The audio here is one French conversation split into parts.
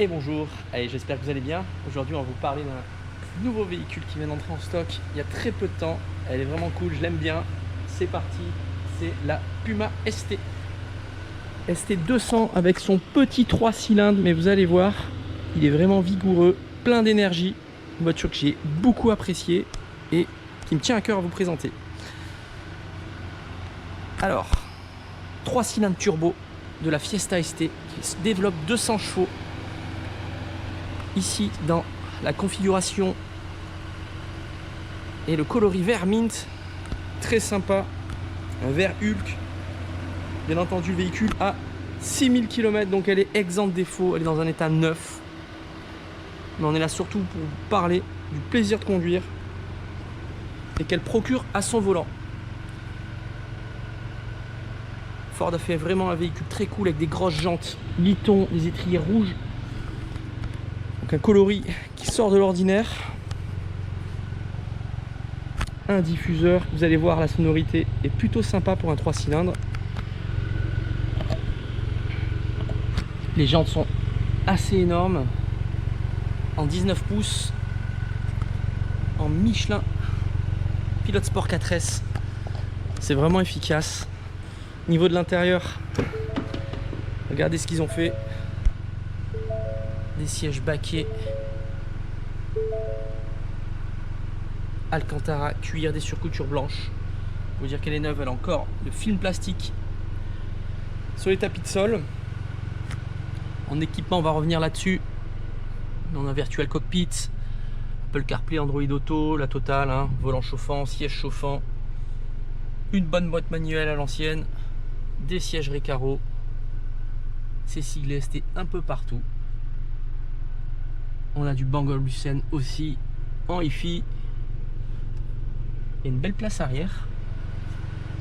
Et bonjour, allez, j'espère que vous allez bien. Aujourd'hui on va vous parler d'un nouveau véhicule qui vient d'entrer en stock il y a très peu de temps. Elle est vraiment cool, je l'aime bien. C'est parti, c'est la Puma ST. ST 200 avec son petit 3 cylindres, mais vous allez voir, il est vraiment vigoureux, plein d'énergie. Une voiture que j'ai beaucoup appréciée et qui me tient à cœur à vous présenter. Alors, 3 cylindres turbo de la Fiesta ST qui se développe 200 chevaux. Ici dans la configuration et le coloris vert mint, très sympa, un vert Hulk. Bien entendu, le véhicule a 6000 km, donc elle est exempte de défaut, elle est dans un état neuf. Mais on est là surtout pour vous parler du plaisir de conduire et qu'elle procure à son volant. Ford a fait vraiment un véhicule très cool avec des grosses jantes, Liton, des étriers rouges. Donc un coloris qui sort de l'ordinaire. Un diffuseur, vous allez voir la sonorité est plutôt sympa pour un 3 cylindres. Les jantes sont assez énormes, en 19 pouces, en Michelin Pilote Sport 4S. C'est vraiment efficace. Au niveau de l'intérieur, regardez ce qu'ils ont fait. Des sièges baquets, Alcantara, cuir, des surcoutures blanches. Faut dire qu'elle est neuve, elle a encore le film plastique sur les tapis de sol. En équipement, on va revenir là-dessus. On a un virtual cockpit, Apple CarPlay, Android Auto, la totale, hein, volant chauffant, siège chauffant, une bonne boîte manuelle à l'ancienne, des sièges Recaro, c'est siglé ST un peu partout. On a du Bang & Olufsen aussi en hi-fi. Et une belle place arrière.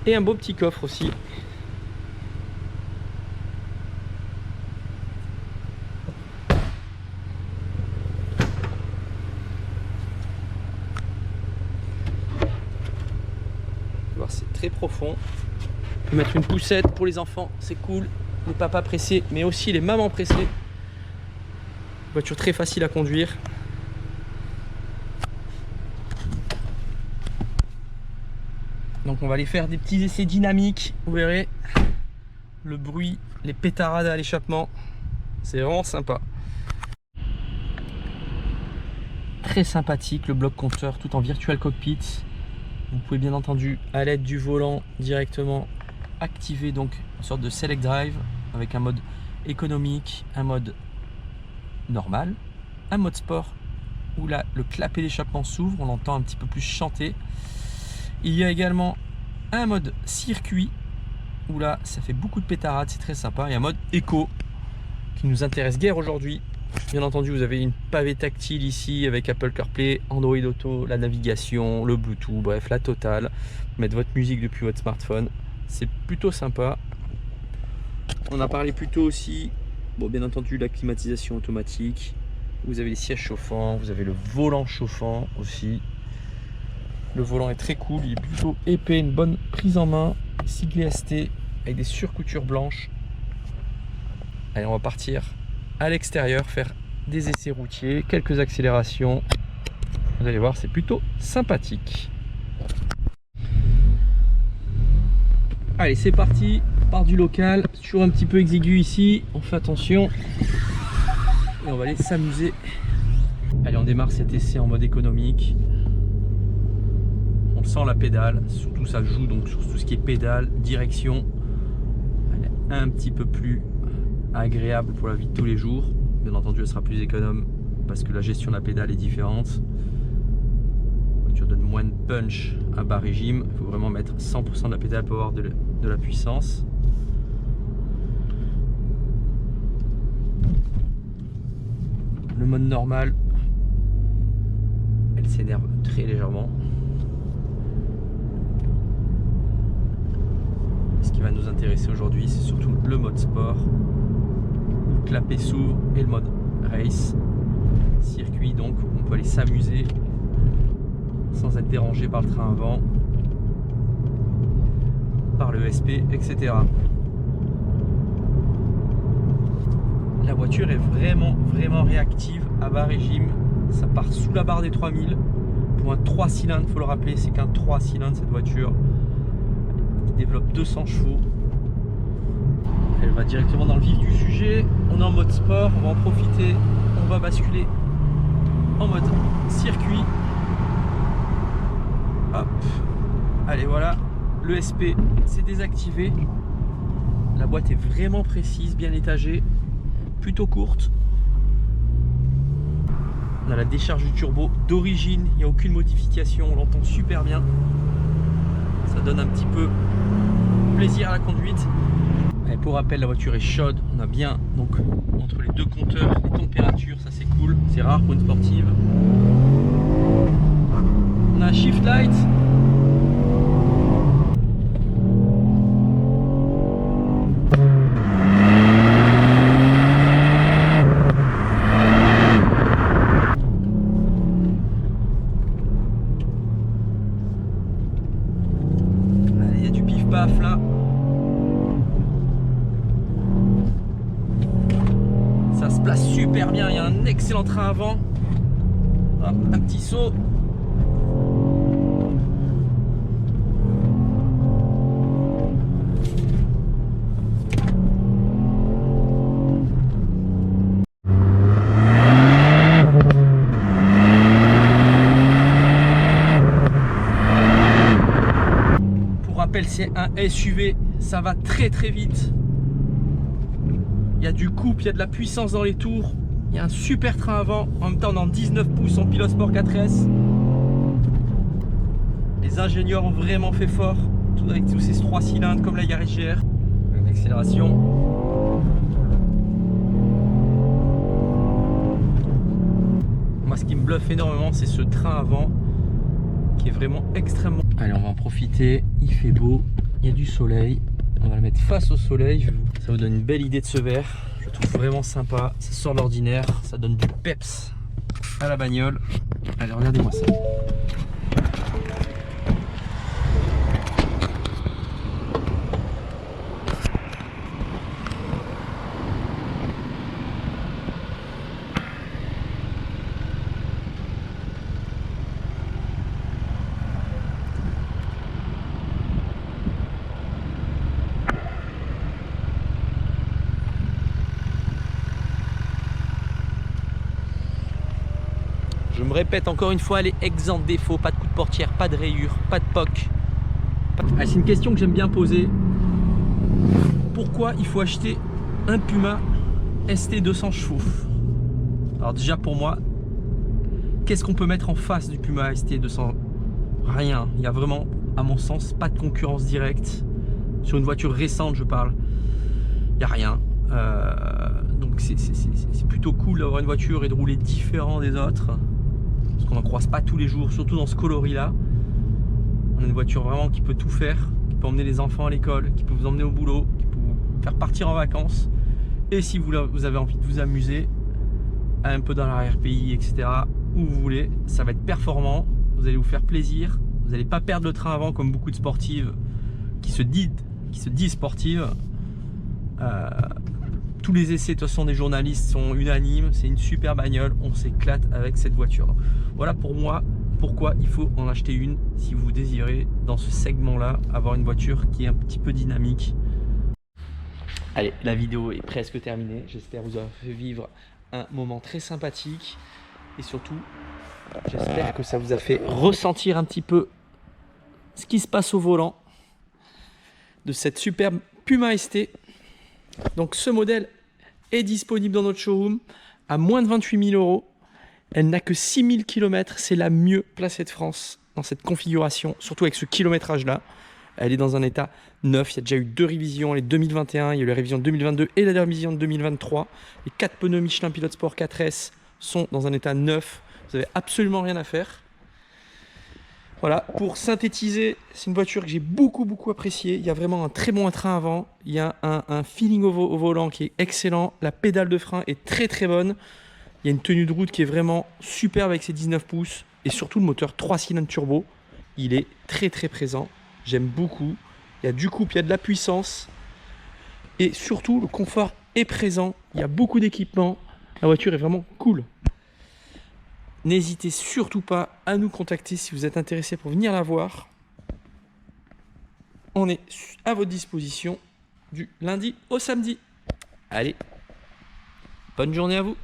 Et un beau petit coffre aussi. C'est très profond. On peut mettre une poussette pour les enfants, c'est cool. Les papas pressés, mais aussi les mamans pressées. Voiture très facile à conduire. Donc on va aller faire des petits essais dynamiques. Vous verrez le bruit, les pétarades à l'échappement. C'est vraiment sympa. Très sympathique le bloc compteur tout en virtual cockpit. Vous pouvez bien entendu à l'aide du volant directement activer donc une sorte de select drive avec un mode économique, un mode normal, un mode sport où là le clapet d'échappement s'ouvre, on l'entend un petit peu plus chanter. Il y a également un mode circuit où là ça fait beaucoup de pétarades, c'est très sympa, et un mode éco qui nous intéresse guère aujourd'hui. Bien entendu, vous avez une pavée tactile ici avec Apple CarPlay, Android Auto, la navigation, le Bluetooth, bref la totale. Mettre votre musique depuis votre smartphone, c'est plutôt sympa. On a parlé plus tôt aussi, bon, bien entendu la climatisation automatique. Vous avez les sièges chauffants, vous avez le volant chauffant aussi. Le volant est très cool, il est plutôt épais, une bonne prise en main, siglé ST avec des surcoutures blanches. Allez, on va partir à l'extérieur, faire des essais routiers, quelques accélérations. Vous allez voir, c'est plutôt sympathique. Allez, c'est parti, on part du local. C'est toujours un petit peu exigu ici, on fait attention. Et on va aller s'amuser. Allez, on démarre cet essai en mode économique. On sent la pédale, surtout ça joue donc sur tout ce qui est pédale, direction. Elle est un petit peu plus agréable pour la vie de tous les jours. Bien entendu, elle sera plus économe parce que la gestion de la pédale est différente. La voiture donne moins de punch à bas régime. Il faut vraiment mettre 100% de la pédale pour avoir de la puissance. Le mode normal, elle s'énerve très légèrement. Ce qui va nous intéresser aujourd'hui, c'est surtout le mode sport. Le clapet s'ouvre et le mode race. Circuit, donc on peut aller s'amuser sans être dérangé par le train avant, par le SP, etc. La voiture est vraiment réactive à bas régime. Ça part sous la barre des 3000. Pour un 3 cylindres, il faut le rappeler, c'est qu'un 3 cylindres cette voiture. Il développe 200 chevaux. Elle va directement dans le vif du sujet. On est en mode sport, on va en profiter. On va basculer en mode circuit. Hop. Allez, voilà. Le SP, c'est désactivé. La boîte est vraiment précise, bien étagée, plutôt courte. On a la décharge du turbo d'origine, il n'y a aucune modification, on l'entend super bien. Ça donne un petit peu plaisir à la conduite. Et pour rappel, la voiture est chaude, on a bien donc entre les deux compteurs les températures, ça c'est cool, c'est rare pour une sportive. On a un shift light. Là, ça se place super bien, il y a un excellent train avant. Hop, un petit saut. C'est un SUV, ça va très vite. Il y a du couple, il y a de la puissance dans les tours, il y a un super train avant. En même temps, on est en 19 pouces en pilote sport 4S. Les ingénieurs ont vraiment fait fort, tout avec tous ces 3 cylindres comme la Yaris GR. L'accélération. Moi, ce qui me bluffe énormément, c'est ce train avant qui est vraiment extrêmement... Allez, on va en profiter, il fait beau, il y a du soleil, on va le mettre face au soleil, ça vous donne une belle idée de ce verre, je le trouve vraiment sympa, ça sort de l'ordinaire, ça donne du peps à la bagnole. Allez, regardez-moi ça. Je me répète encore une fois, elle est exempte de défauts, pas de coup de portière, pas de rayures, pas de POC. Ah, c'est une question que j'aime bien poser. Pourquoi il faut acheter un Puma ST 200 chevaux? Alors déjà pour moi, qu'est-ce qu'on peut mettre en face du Puma ST 200? Rien, il y a vraiment, à mon sens, pas de concurrence directe. Sur une voiture récente, je parle, il n'y a rien. Donc c'est plutôt cool d'avoir une voiture et de rouler différent des autres. Parce qu'on n'en croise pas tous les jours, surtout dans ce coloris là. On a une voiture vraiment qui peut tout faire, qui peut emmener les enfants à l'école, qui peut vous emmener au boulot, qui peut vous faire partir en vacances. Et si vous avez envie de vous amuser, un peu dans l'arrière-pays, etc., où vous voulez, ça va être performant, vous allez vous faire plaisir, vous n'allez pas perdre le train avant comme beaucoup de sportives qui se disent sportives. Tous les essais de toute façon des journalistes sont unanimes, c'est une super bagnole, on s'éclate avec cette voiture. Donc, voilà pour moi pourquoi il faut en acheter une si vous désirez dans ce segment là avoir une voiture qui est un petit peu dynamique. Allez, la vidéo est presque terminée, j'espère vous avoir fait vivre un moment très sympathique et surtout j'espère que ça vous a fait ressentir un petit peu ce qui se passe au volant de cette superbe Puma ST. Donc ce modèle est disponible dans notre showroom à moins de 28 000 €. Elle n'a que 6 000 km, c'est la mieux placée de France dans cette configuration, surtout avec ce kilométrage là. Elle est dans un état neuf, il y a déjà eu 2 révisions, les 2021, il y a eu la révision de 2022 et la révision de 2023. Les 4 pneus Michelin Pilot Sport 4S sont dans un état neuf, vous n'avez absolument rien à faire. Voilà, pour synthétiser, c'est une voiture que j'ai beaucoup appréciée. Il y a vraiment un très bon train avant. Il y a un feeling au volant qui est excellent. La pédale de frein est très bonne. Il y a une tenue de route qui est vraiment superbe avec ses 19 pouces. Et surtout le moteur 3 cylindres turbo. Il est très présent. J'aime beaucoup. Il y a du couple, il y a de la puissance. Et surtout le confort est présent. Il y a beaucoup d'équipements. La voiture est vraiment cool. N'hésitez surtout pas à nous contacter si vous êtes intéressé pour venir la voir. On est à votre disposition du lundi au samedi. Allez, bonne journée à vous.